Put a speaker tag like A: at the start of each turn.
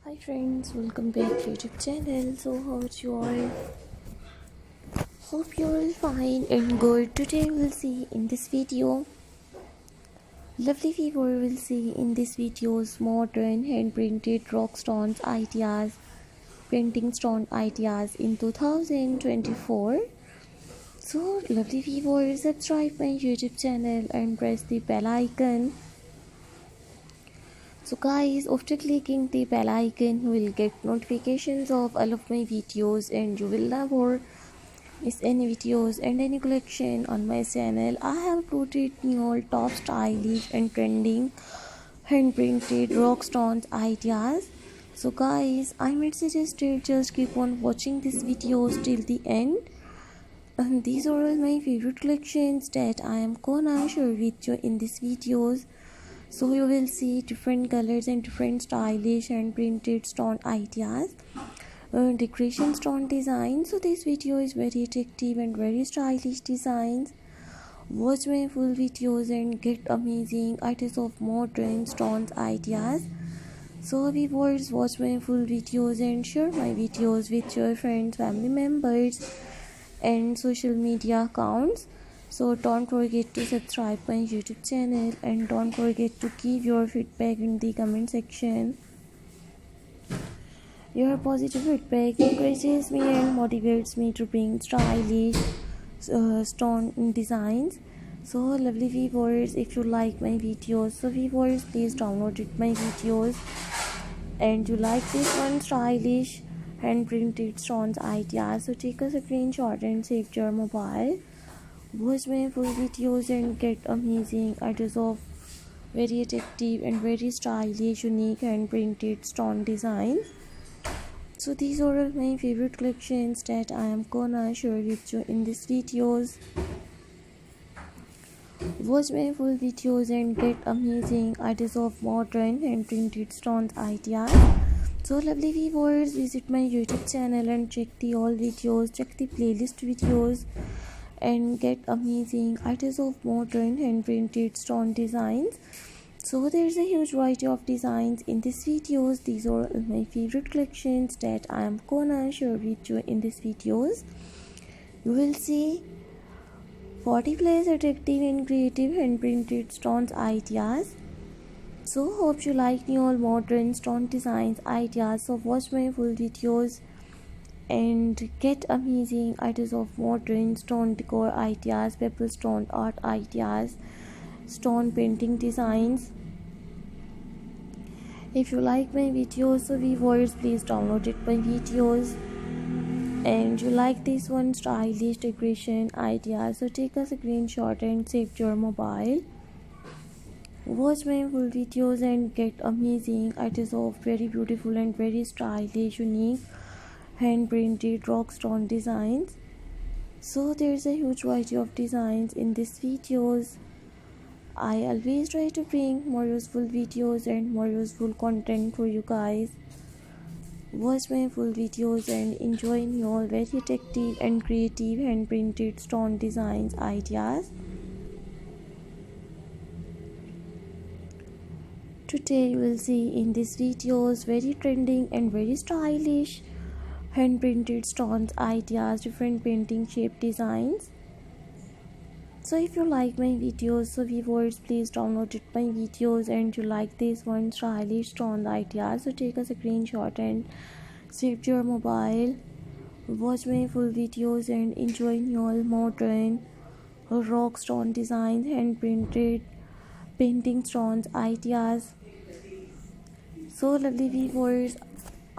A: Hi friends, welcome back to YouTube channel. So how's you all? Hope you're all fine and good. Today we'll see in this video. Lovely viewer will see in this video's modern hand printed rock stones ideas, painting stone ideas in 2024. So lovely viewers, subscribe my YouTube channel and press the bell icon. So guys, after clicking the bell icon, you will get notifications of all of my videos and you will never miss any videos and any collection on my channel. I have uploaded new top stylish and trending hand printed rock stones ideas. So guys, I might suggest just keep on watching these videos till the end. And these are all my favorite collections that I am gonna share with you in these videos. So you will see different colors and different stylish and printed stone ideas, decoration stone design. So this video is very attractive and very stylish designs. Watch my full videos and get amazing ideas of modern stones ideas. So viewers, watch my full videos and share my videos with your friends, family members and social media accounts. So don't forget to subscribe my YouTube channel and don't forget to give your feedback in the comment section. Your positive feedback encourages me and motivates me to bring stylish stone designs. So lovely viewers, if you like my videos, so viewers, please download my videos and you like this one stylish hand printed stones idea, so take a screenshot and save your mobile. Watch my full videos and get amazing ideas of very attractive and very stylish, unique hand printed stone designs. So these are all my favorite collections that I am gonna share with you in these videos. Watch my full videos and get amazing ideas of modern hand printed stones ideas. So lovely viewers, visit my YouTube channel and check the all videos, check the playlist videos and get amazing ideas of modern hand printed stone designs. So there's a huge variety of designs in these videos. These are my favorite collections that I am gonna share with you in these videos. You will see 40 plus attractive and creative hand printed stones ideas. So hope you like new modern stone designs ideas. So watch my full videos and get amazing ideas of modern stone decor ideas, pebble stone art ideas, stone painting designs. If you like my videos, so viewers, please download my videos and you like this one stylish decoration idea, so take a screenshot and save your mobile. Watch my full videos and get amazing ideas of very beautiful and very stylish, unique hand printed rock stone designs. So there's a huge variety of designs in these videos. I always try to bring more useful videos and more useful content for you guys. Watch my full videos and enjoy your very attractive and creative hand printed stone designs ideas. Today you will see in these videos very trending and very stylish hand printed stones ideas, different painting shape designs. So if you like my videos, so viewers, please download my videos and you like this one stylish stone ideas, so take a screenshot and save your mobile. Watch my full videos and enjoy your modern rock stone designs, hand printed painting stones ideas. So lovely viewers,